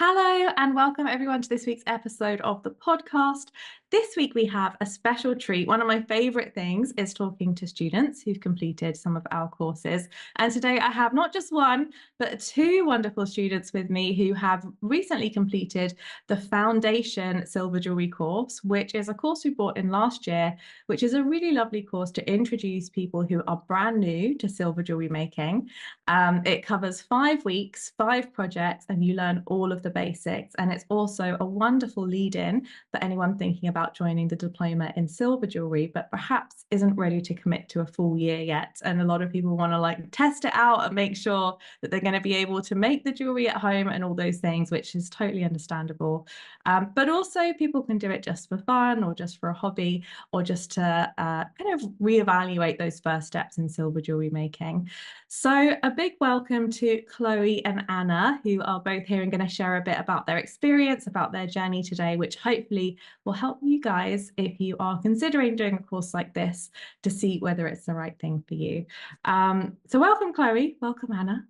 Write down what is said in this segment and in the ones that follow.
Hello and welcome everyone to this week's episode of the podcast. This week we have a special treat. One of my favorite things is talking to students who've completed some of our courses. And today I have not just one, but two wonderful students with me who have recently completed the Foundation Silver Jewellery course, which is a course we brought in last year, which is a really lovely course to introduce people who are brand new to silver jewellery making. It covers 5 weeks, 5 projects, and you learn all of the basics. And it's also a wonderful lead-in for anyone thinking about joining the diploma in silver jewellery, but perhaps isn't ready to commit to a full year yet. And a lot of people want to test it out and make sure that they're going to be able to make the jewellery at home and all those things, which is totally understandable. But also people can do it just for fun or just for a hobby or just to kind of reevaluate those first steps in silver jewellery making. So a big welcome to Chloe and Anna, who are both here and going to share a bit about their experience, about their journey today, which hopefully will help you guys if you are considering doing a course like this to see whether it's the right thing for you. So welcome, Chloe. Welcome, Anna.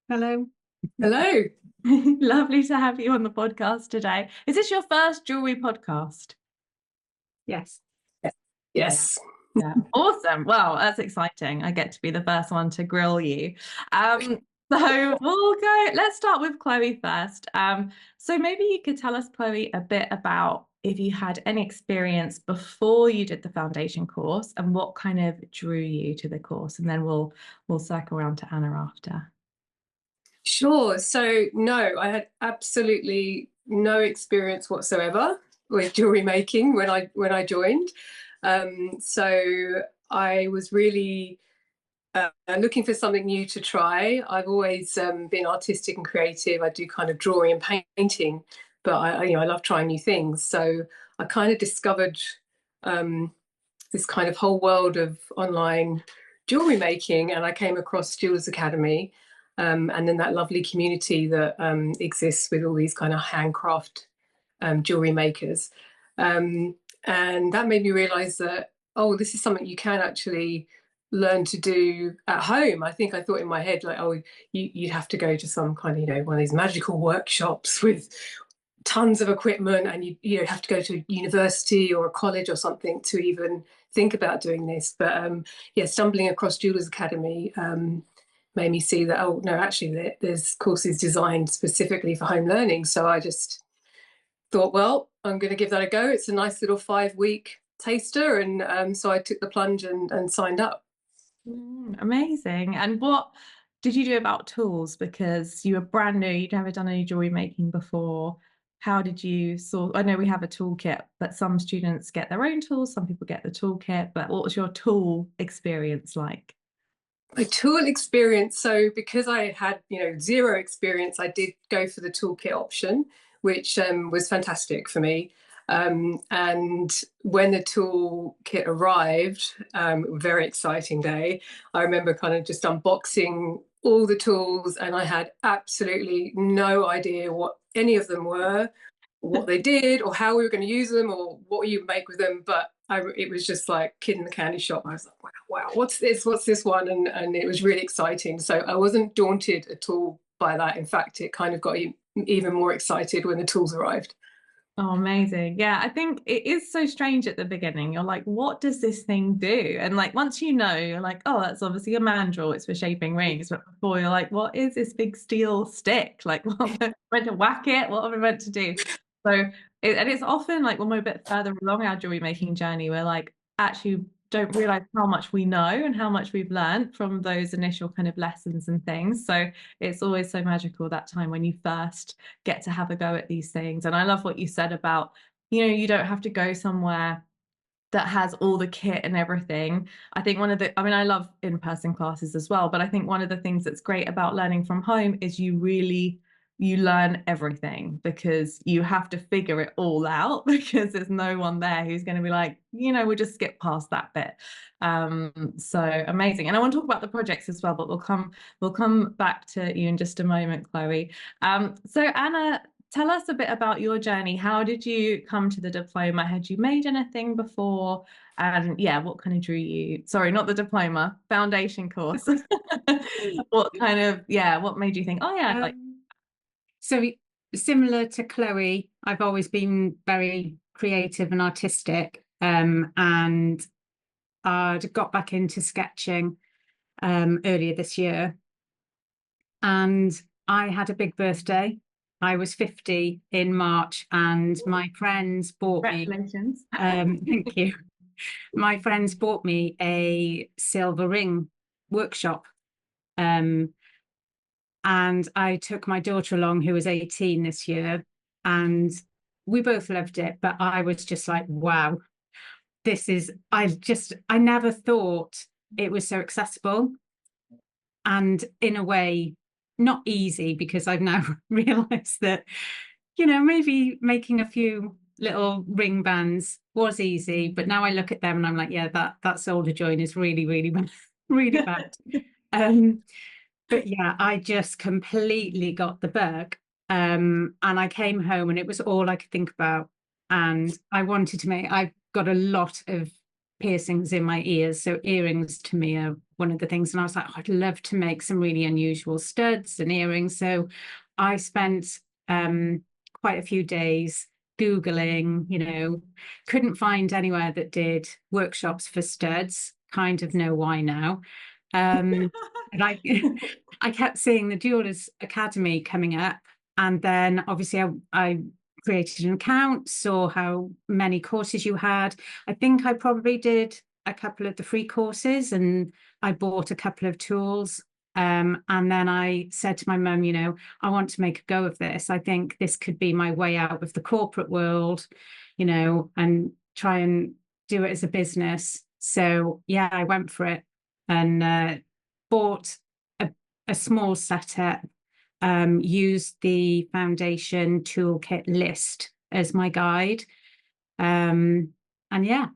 Hello. Hello. Lovely to have you on the podcast today. Is this your first jewelry podcast? Yes. Yes. Yeah. Awesome. Well, that's exciting. I get to be the first one to grill you. So let's start with Chloe first. So maybe you could tell us, Chloe, a bit about if you had any experience before you did the foundation course and what kind of drew you to the course, and then we'll circle around to Anna after. Sure. So no, I had absolutely no experience whatsoever with jewelry making when I joined. So I was really looking for something new to try. I've always been artistic and creative. I do kind of drawing and painting, but I love trying new things. So I kind of discovered this kind of whole world of online jewelry making, and I came across Jewellers Academy, and then that lovely community that exists with all these kind of handcraft jewelry makers. And that made me realize that, oh, this is something you can actually learn to do at home. I thought in my head, like, oh, you'd have to go to some kind of, one of these magical workshops with tons of equipment, and you have to go to a university or a college or something to even think about doing this. But stumbling across Jewellers Academy made me see that, oh, no, actually there's courses designed specifically for home learning. So I just thought, well, I'm going to give that a go. It's a nice little 5-week taster. And so I took the plunge and signed up. Amazing. And what did you do about tools? Because you were brand new, you'd never done any jewelry making before. How did you I know we have a toolkit, but some students get their own tools, some people get the toolkit, but what was your tool experience like? My tool experience, so because I had zero experience, I did go for the toolkit option, which was fantastic for me. And when the toolkit arrived, very exciting day. I remember kind of just unboxing all the tools, and I had absolutely no idea what any of them were, what they did, or how we were going to use them, or what you make with them. But it was just like kid in the candy shop. I was like, wow, what's this one? And it was really exciting. So I wasn't daunted at all by that. In fact, it kind of got even more excited when the tools arrived. Oh, amazing. Yeah, I think it is so strange at the beginning. You're like, what does this thing do? And once you know, you're like, oh, that's obviously a mandrel. It's for shaping rings. But before, you're like, what is this big steel stick? What am I meant to whack it? What am I meant to do? So, it's often when we're a bit further along our jewelry making journey, we're actually don't realize how much we know and how much we've learned from those initial kind of lessons and things. So it's always so magical that time when you first get to have a go at these things. And I love what you said about, you don't have to go somewhere that has all the kit and everything. I think I love in-person classes as well, but I think one of the things that's great about learning from home is you learn everything, because you have to figure it all out, because there's no one there who's going to be like, we'll just skip past that bit. So amazing. And I want to talk about the projects as well, but we'll come back to you in just a moment, Chloe. So Anna, tell us a bit about your journey. How did you come to the diploma? Had you made anything before? And what kind of drew you? Sorry, not the diploma, foundation course. What made you think, oh yeah, So similar to Chloe, I've always been very creative and artistic, and I'd got back into sketching earlier this year, and I had a big birthday. I was 50 in March, and my friends bought me. Congratulations. Thank you. My friends bought me a silver ring workshop. And I took my daughter along, who was 18 this year, and we both loved it. But I was just like, wow, I never thought it was so accessible. And in a way, not easy, because I've now realized that, maybe making a few little ring bands was easy, but now I look at them and I'm like, yeah, that solder join is really, really, really bad. But yeah, I just completely got the bug. And I came home and it was all I could think about. And I've got a lot of piercings in my ears. So earrings to me are one of the things. And I was like, oh, I'd love to make some really unusual studs and earrings. So I spent quite a few days Googling, couldn't find anywhere that did workshops for studs. Kind of know why now. And I kept seeing the Jewellers Academy coming up, and then obviously I created an account, saw how many courses you had. I think I probably did a couple of the free courses, and I bought a couple of tools. And then I said to my mum, I want to make a go of this. I think this could be my way out of the corporate world, and try and do it as a business. So yeah, I went for it and bought a small setup, used the foundation toolkit list as my guide. And yeah,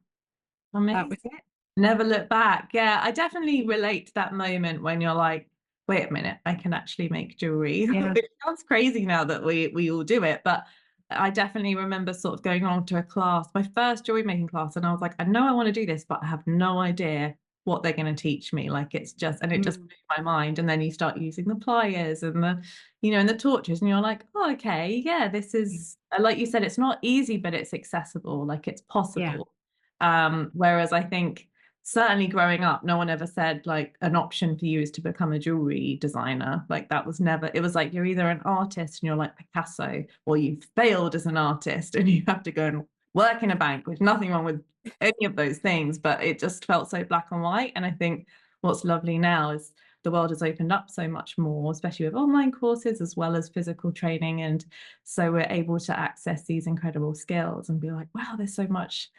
that was it. Never look back. Yeah, I definitely relate to that moment when you're like, wait a minute, I can actually make jewelry. Yeah. It sounds crazy now that we all do it, but I definitely remember sort of going on to a class, my first jewelry making class, and I was like, I know I want to do this, but I have no idea what they're going to teach me. Like it just blew my mind. And then you start using the pliers and and the torches, and you're like, oh, okay, yeah, this is, like you said, it's not easy, but it's accessible, like it's possible. Whereas I think certainly growing up, no one ever said like an option for you is to become a jewelry designer. Like that was never, it was like you're either an artist and you're like Picasso, or you've failed as an artist and you have to go and work in a bank, with nothing wrong with any of those things, but it just felt so black and white. And I think what's lovely now is the world has opened up so much more, especially with online courses as well as physical training. And so we're able to access these incredible skills and be like, wow, there's so much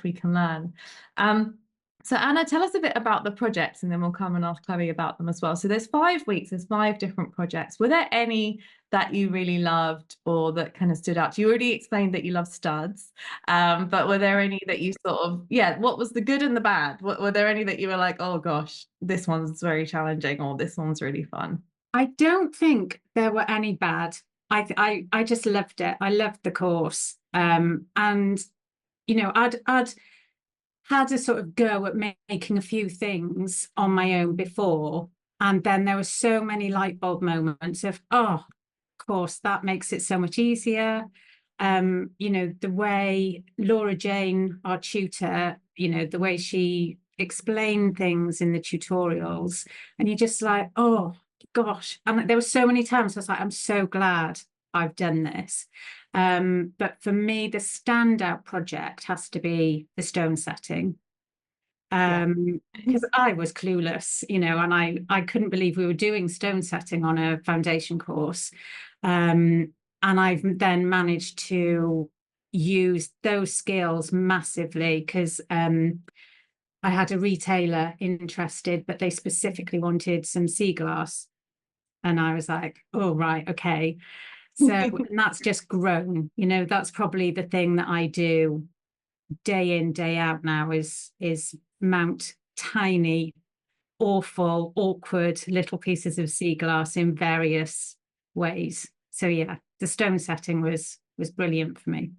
we can learn. So Anna, tell us a bit about the projects, and then we'll come and ask Chloe about them as well. So there's 5 weeks, there's 5 different projects. Were there any that you really loved or that kind of stood out? You already explained that you love studs, but were there any that you sort of, what was the good and the bad? Were there any that you were like, oh gosh, this one's very challenging, or this one's really fun? I don't think there were any bad. I just loved it. I loved the course. And I'd had a sort of go at making a few things on my own before, and then there were so many light bulb moments of, oh, of course, that makes it so much easier. The way Laura Jane, our tutor, the way she explained things in the tutorials, and you're just like, oh gosh. And there were so many times I was like, I'm so glad I've done this. But for me, the standout project has to be the stone setting. Because I was clueless, and I couldn't believe we were doing stone setting on a foundation course. And I've then managed to use those skills massively, because I had a retailer interested, but they specifically wanted some sea glass. And I was like, oh, right, okay. So and that's just grown, that's probably the thing that I do day in, day out now is mount tiny, awful, awkward little pieces of sea glass in various ways. So yeah, the stone setting was brilliant for me.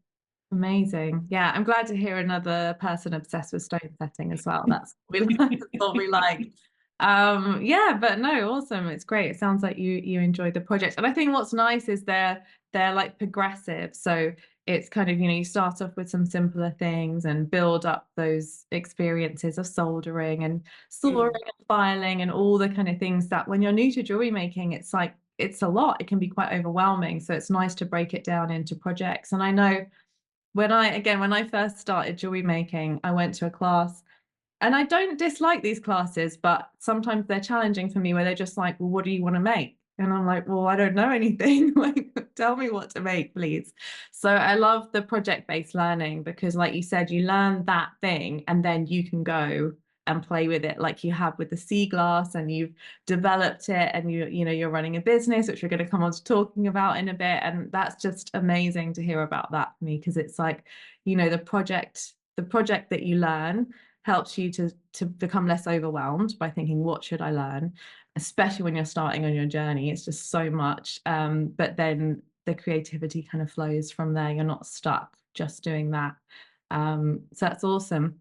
Amazing. Yeah, I'm glad to hear another person obsessed with stone setting as well. That's what we like. Yeah, but no, awesome. It's great. It sounds like you enjoyed the project. And I think what's nice is they're like progressive. So it's kind of, you start off with some simpler things and build up those experiences of soldering and soldering and filing and all the kind of things that when you're new to jewelry making, it's like it's a lot. It can be quite overwhelming. So it's nice to break it down into projects. And I know when I first started jewelry making, I went to a class and I don't dislike these classes, but sometimes they're challenging for me where they're just like, well, what do you want to make? And I'm like, well, I don't know anything. Like, tell me what to make, please. So I love the project-based learning because, like you said, you learn that thing and then you can go and play with it like you have with the sea glass and you've developed it and you're running a business, which we're going to come on to talking about in a bit. And that's just amazing to hear about that for me because it's like, the project that you learn helps you to become less overwhelmed by thinking, what should I learn? Especially when you're starting on your journey, it's just so much. But then the creativity kind of flows from there. You're not stuck just doing that. So that's awesome.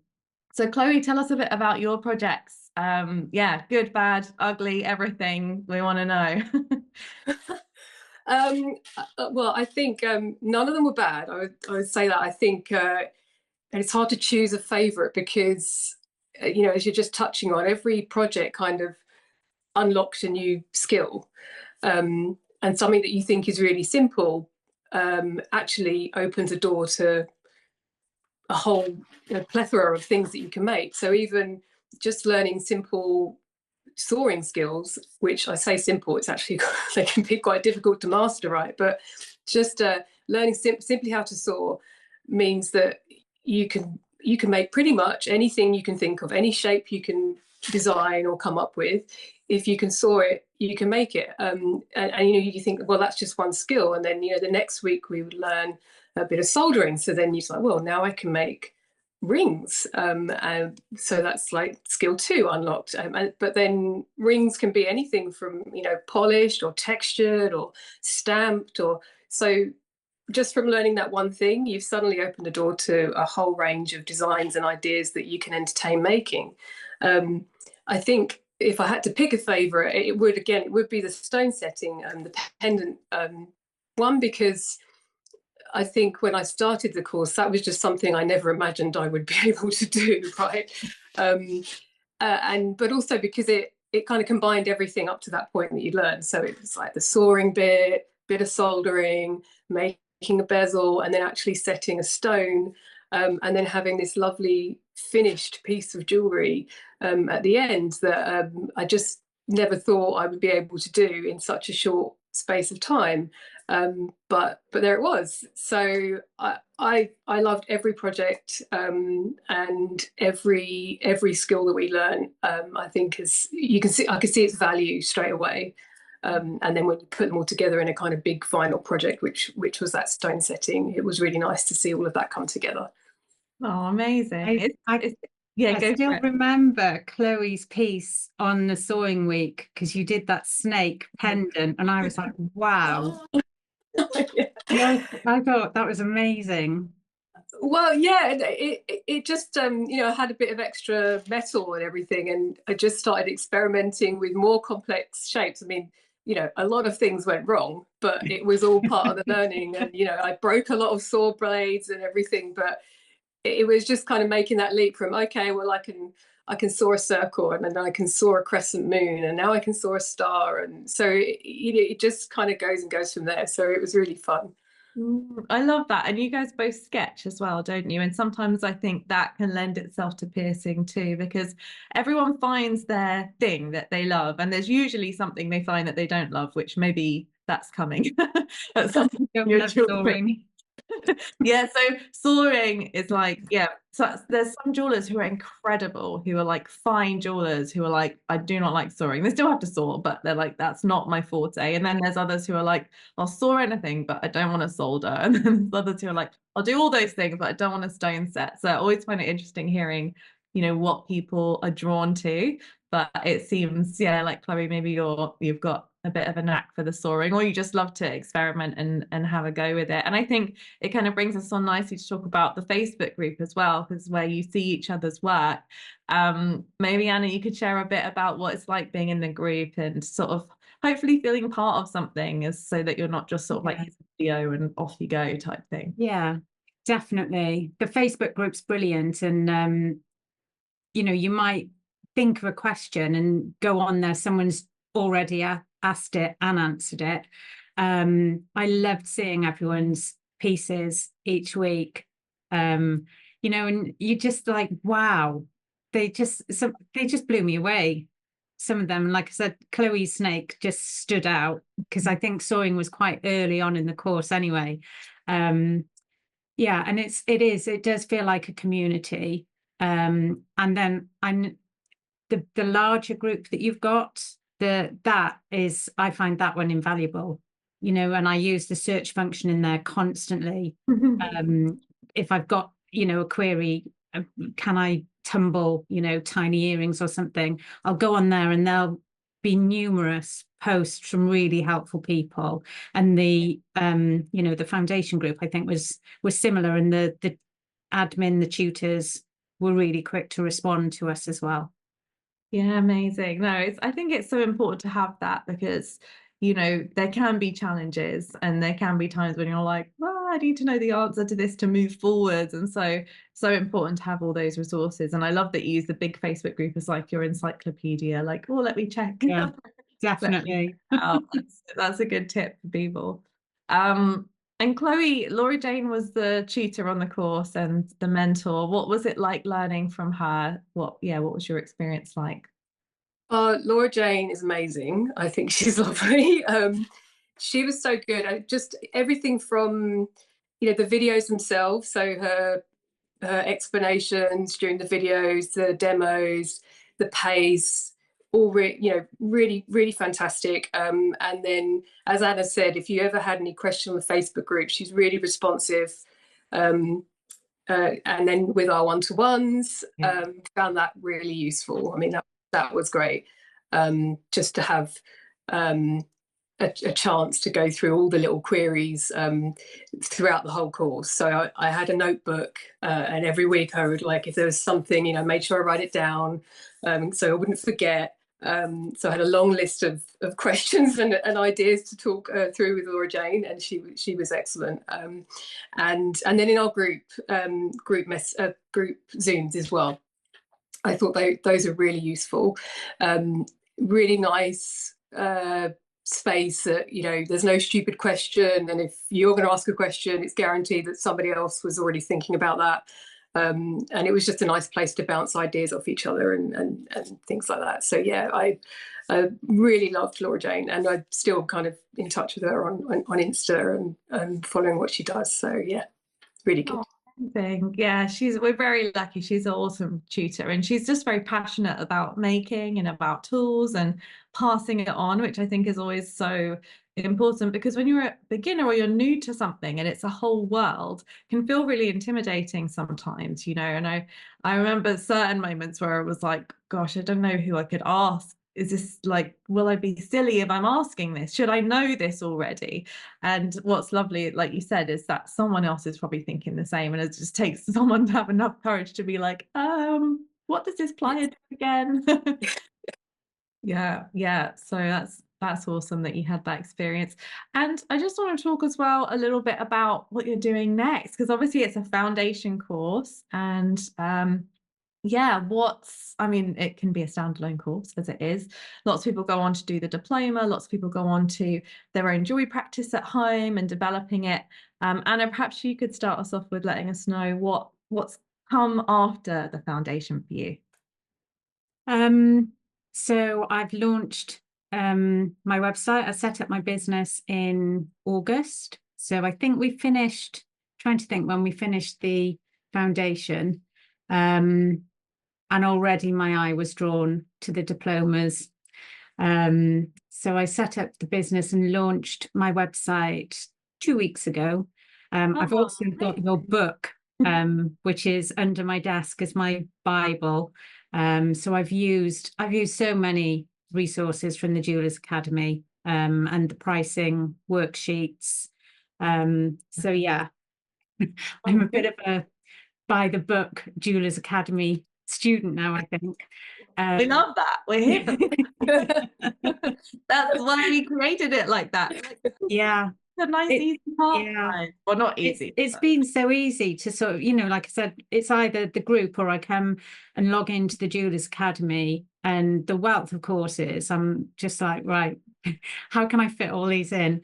So Chloe, tell us a bit about your projects. Yeah, good, bad, ugly, everything. We want to know. Well, I think none of them were bad. I would say that. I think and it's hard to choose a favorite because, as you're just touching on, every project kind of unlocked a new skill. And something that you think is really simple actually opens a door to a whole plethora of things that you can make. So even just learning simple soaring skills, which I say simple, it's actually they can be quite difficult to master, right? But just learning simply how to soar means that you can make pretty much anything you can think of, any shape you can design or come up with. If you can soar it, you can make it. And you think, well, that's just one skill. And then the next week we would learn a bit of soldering. So then you're like, well, now I can make rings, and so that's like skill 2 unlocked. But then rings can be anything from polished or textured or stamped, or so just from learning that one thing, you've suddenly opened the door to a whole range of designs and ideas that you can entertain making. I think if I had to pick a favorite, it would be the stone setting and the pendant one, because I think when I started the course, that was just something I never imagined I would be able to do, right? But also because it kind of combined everything up to that point that you learned. So it was like the soaring bit of soldering, making a bezel, and then actually setting a stone, and then having this lovely finished piece of jewellery at the end that I just never thought I would be able to do in such a short space of time. But there it was. So I loved every project, and every skill that we learn. I think I could see its value straight away. And then when you put them all together in a kind of big final project, which was that stone setting, it was really nice to see all of that come together. Oh, amazing. I still remember Chloe's piece on the sewing week because you did that snake pendant and I was like, wow. Yeah, I thought that was amazing. Well, yeah, it just I had a bit of extra metal and everything, and I just started experimenting with more complex shapes. I mean, a lot of things went wrong, but it was all part of the learning. And I broke a lot of saw blades and everything, but it was just kind of making that leap from, okay, well, I can saw a circle, and then I can saw a crescent moon, and now I can saw a star, and so it just kind of goes from there. So it was really fun. I love that. And you guys both sketch as well, don't you? And sometimes I think that can lend itself to piercing too, because everyone finds their thing that they love, and there's usually something they find that they don't love, which maybe that's coming at some point in your children. Yeah, so soaring is like, yeah, so there's some jewelers who are incredible, who are like fine jewelers who are like, I do not like soaring. They still have to soar, but they're like, that's not my forte. And then there's others who are like, I'll soar anything, but I don't want to solder. And then there's others who are like, I'll do all those things, but I don't want to stone set. So I always find it interesting hearing, what people are drawn to. But it seems, yeah, like Chloe, maybe you've got a bit of a knack for the sawing, or you just love to experiment and have a go with it. And I think it kind of brings us on nicely to talk about the Facebook group as well, because where you see each other's work. Maybe Anna, you could share a bit about what it's like being in the group and sort of hopefully feeling part of something, as so that you're not just sort of like here's a video and off you go type thing. Yeah, definitely. The Facebook group's brilliant, and you know, you might think of a question and go on there, someone's already asked it and answered it. I loved seeing everyone's pieces each week. You know, and you just like, wow, they just blew me away. Some of them, like I said, Chloe's snake just stood out because I think sewing was quite early on in the course anyway. Yeah, and it does feel like a community. And then the larger group that you've got, I find that one invaluable, you know, and I use the search function in there constantly. If I've got, you know, a query, can I tumble, you know, tiny earrings or something, I'll go on there and there'll be numerous posts from really helpful people. And the you know, the foundation group I think was similar, and the admin, the tutors were really quick to respond to us as well. Yeah, amazing. No, I think it's so important to have that, because you know, there can be challenges and there can be times when you're like, well, I need to know the answer to this to move forwards. And so important to have all those resources. And I love that you use the big Facebook group as like your encyclopedia, like, oh, let me check. Yeah, definitely. That's a good tip for people. And Chloe, Laura Jane was the tutor on the course and the mentor. What was it like learning from her? What was your experience like? Laura Jane is amazing. I think she's lovely. She was so good. Just everything from, you know, the videos themselves. So her explanations during the videos, the demos, the pace, all really, really fantastic. And then, as Anna said, if you ever had any question on the Facebook group, she's really responsive. And then with our one-to-ones, found that really useful. I mean, that was great, just to have a chance to go through all the little queries throughout the whole course. So I had a notebook, and every week I would, like, if there was something, you know, made sure I write it down, so I wouldn't forget. So I had a long list of questions and ideas to talk through with Laura Jane, and she was excellent. And then in our group Zooms as well, I thought those are really useful. Really nice space that, you know, there's no stupid question, and if you're going to ask a question, it's guaranteed that somebody else was already thinking about that. And it was just a nice place to bounce ideas off each other and things like that. So yeah, I really loved Laura Jane, and I'm still kind of in touch with her on Insta and following what she does. So yeah, really good. Yeah, we're very lucky. She's an awesome tutor, and she's just very passionate about making and about tools and passing it on, which I think is always so important, because when you're a beginner or you're new to something and it's a whole world, can feel really intimidating sometimes, you know. And I remember certain moments where I was like, gosh, I don't know who I could ask. Is this like, will I be silly if I'm asking this? Should I know this already? And what's lovely, like you said, is that someone else is probably thinking the same, and it just takes someone to have enough courage to be like, what does this apply to again? Yeah. So that's awesome that you had that experience. And I just want to talk as well a little bit about what you're doing next, because obviously it's a foundation course, and I mean, it can be a standalone course as it is. Lots of people go on to do the diploma. Lots of people go on to their own jewelry practice at home and developing it. Anna, perhaps you could start us off with letting us know what's come after the foundation for you. So I've launched my website. I set up my business in August. So I think trying to think when we finished the foundation. And already my eye was drawn to the diplomas. So I set up the business and launched my website 2 weeks ago. I've also got your book, which is under my desk as my Bible. So I've used so many resources from the Jewellers Academy and the pricing worksheets. So yeah, I'm a bit of a by the book Jewelers Academy student now, I think. We love that. We're here for that. That's why we created it like that. Yeah. A nice easy part. Yeah. Well, not easy. It's been so easy to sort of, like I said, it's either the group or I come and log into the Jewelers Academy and the wealth of courses. I'm just like, right, how can I fit all these in?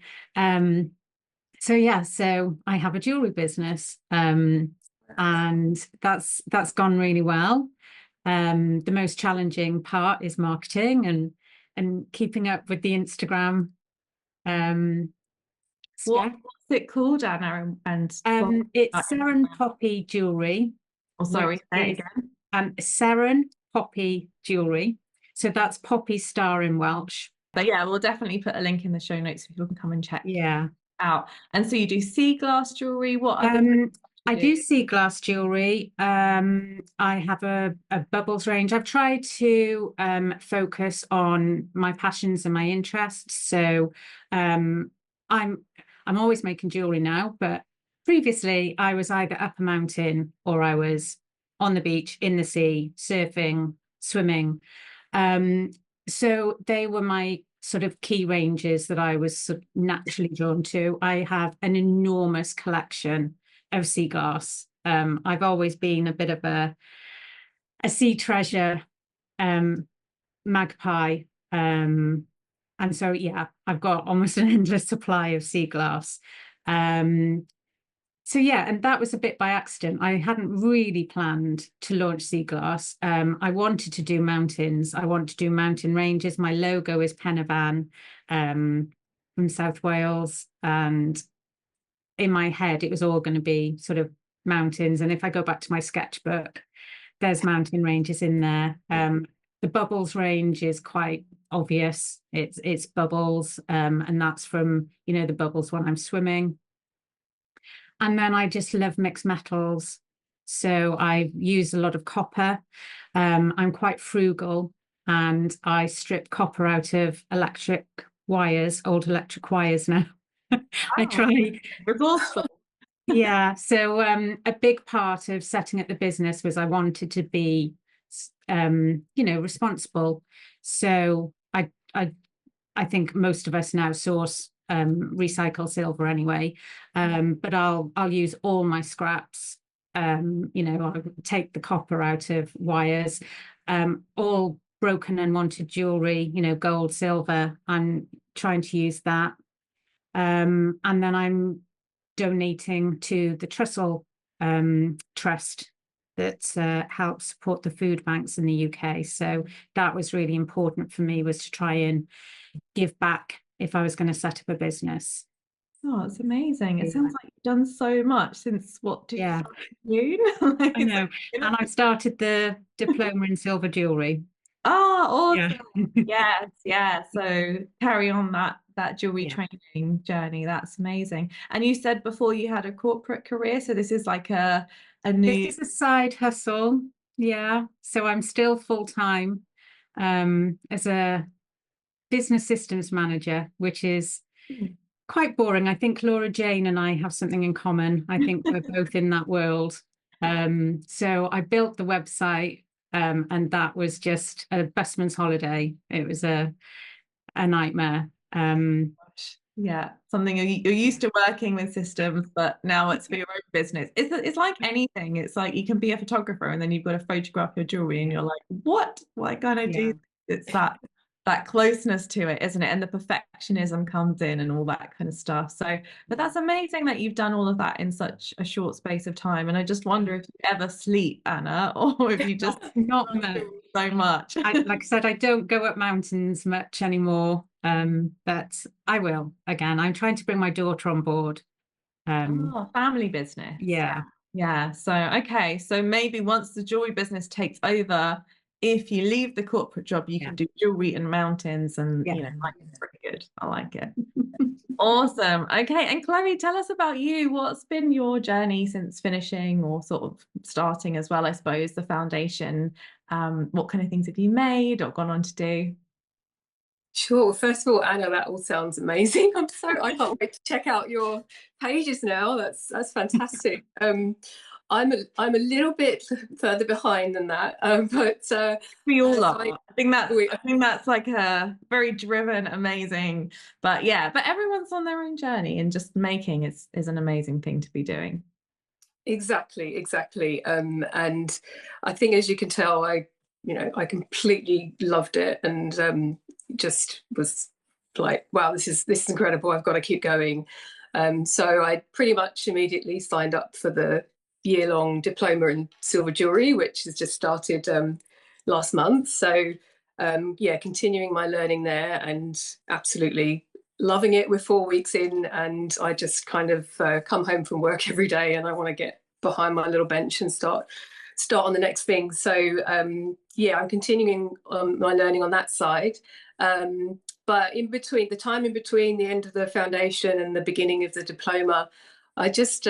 So yeah, so I have a jewelry business, and that's gone really well. The most challenging part is marketing and keeping up with the Instagram stuff. What's it called, Anna? It's Seren Poppy Jewellery. Oh, sorry, say it again. Seren Poppy Jewellery. So that's Poppy star in Welsh. But yeah, we'll definitely put a link in the show notes so people can come and check out. And so you do sea glass jewelry. What other I do sea glass jewelry. I have a bubbles range. I've tried to focus on my passions and my interests. So I'm always making jewelry now, but previously I was either up a mountain or I was on the beach, in the sea, surfing, swimming. So they were my sort of key ranges that I was sort of naturally drawn to. I have an enormous collection of sea glass. I've always been a bit of a sea treasure magpie. And so, yeah, I've got almost an endless supply of sea glass. So yeah, and that was a bit by accident. I hadn't really planned to launch sea glass. I wanted to do mountains. I want to do mountain ranges. My logo is Penavan from South Wales. And in my head, it was all going to be sort of mountains. And if I go back to my sketchbook, there's mountain ranges in there. The bubbles range is quite obvious. It's bubbles, and that's from, the bubbles when I'm swimming. And then I just love mixed metals. So I use a lot of copper. I'm quite frugal and I strip copper out of electric wires, old electric wires now. I try. Resourceful. Yeah. So a big part of setting up the business was I wanted to be, responsible. So I think most of us now source recycle silver anyway, but I'll use all my scraps. I'll take the copper out of wires, all broken and wanted jewelry, gold, silver. I'm trying to use that, and then I'm donating to the Trussell Trust that helps support the food banks in the UK. So that was really important for me, was to try and give back if I was going to set up a business. Oh, it's amazing. It sounds like you've done so much since June? I know. And I started the diploma in silver jewellery. Oh, awesome. Yeah. So carry on that jewelry training journey. That's amazing. And you said before you had a corporate career, so this is like a new... This is a side hustle. Yeah. So I'm still full-time as a business systems manager, which is quite boring. I think Laura Jane and I have something in common. I think we're both in that world. So I built the website, and that was just a busman's holiday. It was a nightmare. Yeah, something you're used to working with systems, but now it's for your own business. It's like anything. It's like you can be a photographer and then you've got to photograph your jewelry and you're like, what can I do? It's that closeness to it, isn't it? And the perfectionism comes in and all that kind of stuff. So, but that's amazing that you've done all of that in such a short space of time. And I just wonder if you ever sleep, Anna, or if you just not much. So much. Like I said, I don't go up mountains much anymore. But I will again. I'm trying to bring my daughter on board. Family business. Yeah. So okay. So maybe once the jewelry business takes over, if you leave the corporate job, you can do jewelry in mountains, and it's pretty good. I like it. Awesome. Okay. And Chloe, tell us about you. What's been your journey since finishing, or sort of starting as well, I suppose, the foundation? What kind of things have you made or gone on to do? Sure. Well, first of all, Anna, that all sounds amazing. I can't wait to check out your pages now. That's fantastic. I'm a little bit further behind than that, but We all so are. we, I think that's like a very driven, amazing, but yeah, but everyone's on their own journey, and just making is an amazing thing to be doing. exactly. And I think, as you can tell, I completely loved it, and just was like, wow, this is incredible. I've got to keep going. So I pretty much immediately signed up for the year-long diploma in silver jewellery, which has just started last month. So yeah, continuing my learning there, and absolutely loving it. We're 4 weeks in, and I just kind of come home from work every day, and I want to get behind my little bench and start on the next thing. So yeah, I'm continuing on my learning on that side. But in between, the time in between the end of the foundation and the beginning of the diploma, I just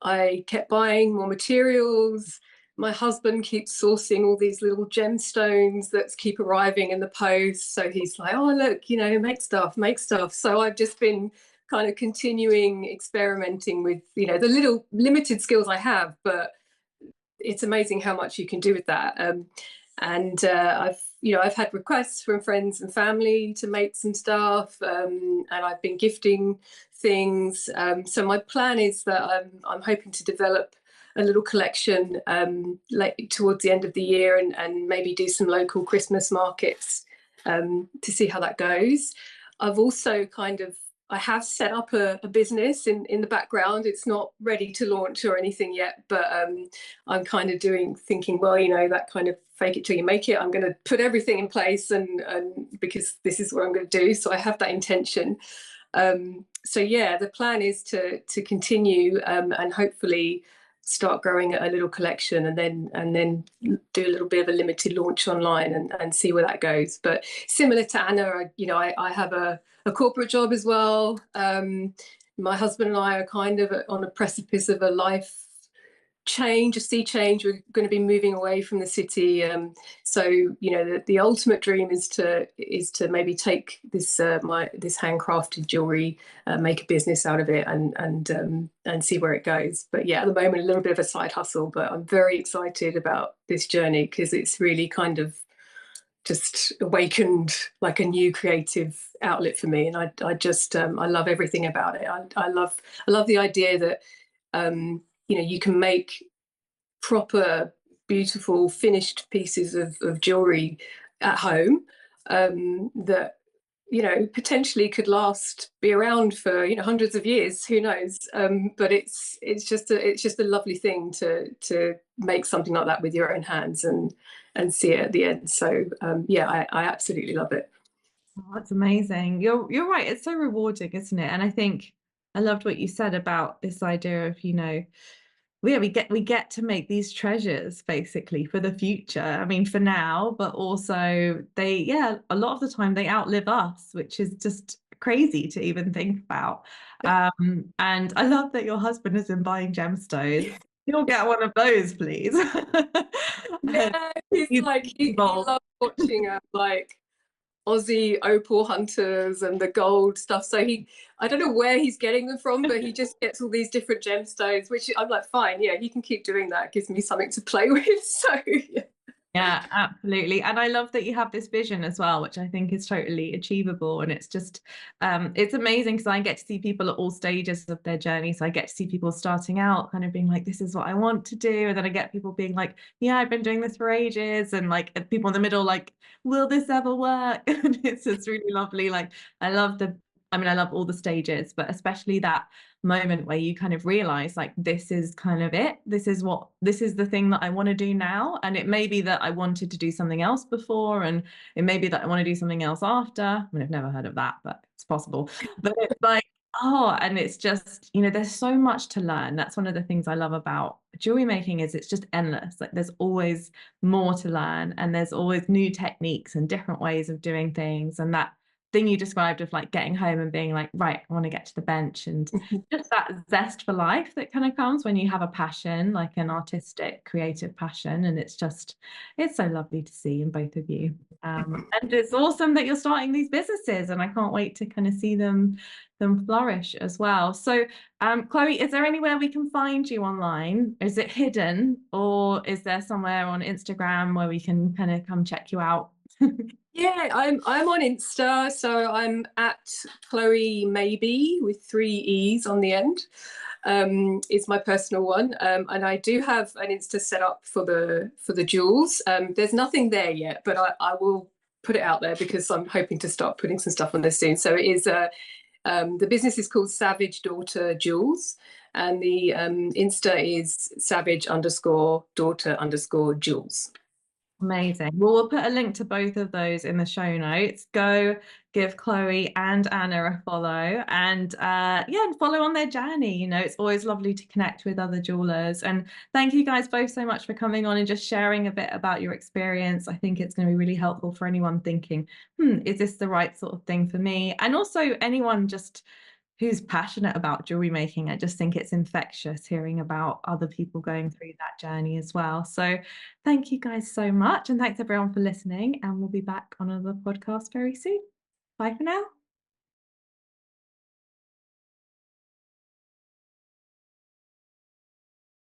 I kept buying more materials. My husband keeps sourcing all these little gemstones that keep arriving in the post. So he's like, oh, look, make stuff, make stuff. So I've just been kind of continuing experimenting with, the little limited skills I have, but it's amazing how much you can do with that. And I've had requests from friends and family to make some stuff, and I've been gifting things. So my plan is that I'm hoping to develop a little collection like towards the end of the year, and maybe do some local Christmas markets to see how that goes. I've also I have set up a business in the background. It's not ready to launch or anything yet, but I'm kind of thinking, well, that kind of fake it till you make it. I'm going to put everything in place, and because this is what I'm going to do. So I have that intention. So yeah, the plan is to continue and hopefully start growing a little collection, and then do a little bit of a limited launch online, and see where that goes. But similar to Anna, I have a corporate job as well. My husband and I are kind of on a precipice of a life change, a sea change. We're going to be moving away from the city. So the ultimate dream is to maybe take this this handcrafted jewelry, make a business out of it, and see where it goes. But yeah, at the moment, a little bit of a side hustle. But I'm very excited about this journey, because it's really kind of just awakened like a new creative outlet for me, and I just I love everything about it. I love the idea that you can make proper, beautiful, finished pieces of jewelry at home that potentially could be around for hundreds of years. Who knows? But it's just a lovely thing to make something like that with your own hands, and see it at the end. So yeah, I absolutely love it. Oh, that's amazing. You're right. It's so rewarding, isn't it? And I think I loved what you said about this idea of, we get to make these treasures basically for the future. I mean, for now, but also a lot of the time they outlive us, which is just crazy to even think about. And I love that your husband has been buying gemstones. You'll get one of those, please. Yeah, he's like he loves watching like Aussie opal hunters and the gold stuff. So I don't know where he's getting them from, but he just gets all these different gemstones, which I'm like, fine, yeah, he can keep doing that. It gives me something to play with. So yeah. Yeah, absolutely. And I love that you have this vision as well, which I think is totally achievable. And it's just, it's amazing, because I get to see people at all stages of their journey. So I get to see people starting out kind of being like, this is what I want to do. And then I get people being like, yeah, I've been doing this for ages. And like people in the middle, like, will this ever work? And it's just really lovely. Like, I love all the stages, but especially that moment where you kind of realize like, this is kind of it. This is the thing that I want to do now. And it may be that I wanted to do something else before, and it may be that I want to do something else after. I mean, I've never heard of that, but it's possible. But it's like, and it's just, there's so much to learn. That's one of the things I love about jewelry making, is it's just endless. Like, there's always more to learn, and there's always new techniques and different ways of doing things. And that thing you described of like getting home and being like, right, I want to get to the bench, and just that zest for life that kind of comes when you have a passion, like an artistic, creative passion. And it's so lovely to see in both of you. And it's awesome that you're starting these businesses, and I can't wait to kind of see them flourish as well. So Chloe, is there anywhere we can find you online? Is it hidden, or is there somewhere on Instagram where we can kind of come check you out? Yeah, I'm on Insta, so I'm at Chloe Maybe with 3 E's on the end. Is my personal one, and I do have an Insta set up for the jewels. There's nothing there yet, but I will put it out there because I'm hoping to start putting some stuff on there soon. So it is the business is called Savage Daughter Jewels, and the Insta is savage_daughter_jewels. Amazing. Well, we'll put a link to both of those in the show notes. Go give Chloe and Anna a follow, and and follow on their journey. You know, it's always lovely to connect with other jewelers. And thank you guys both so much for coming on and just sharing a bit about your experience. I think it's going to be really helpful for anyone thinking, is this the right sort of thing for me? And also anyone just who's passionate about jewelry making. I just think it's infectious hearing about other people going through that journey as well. So thank you guys so much. And thanks everyone for listening. And we'll be back on another podcast very soon. Bye for now.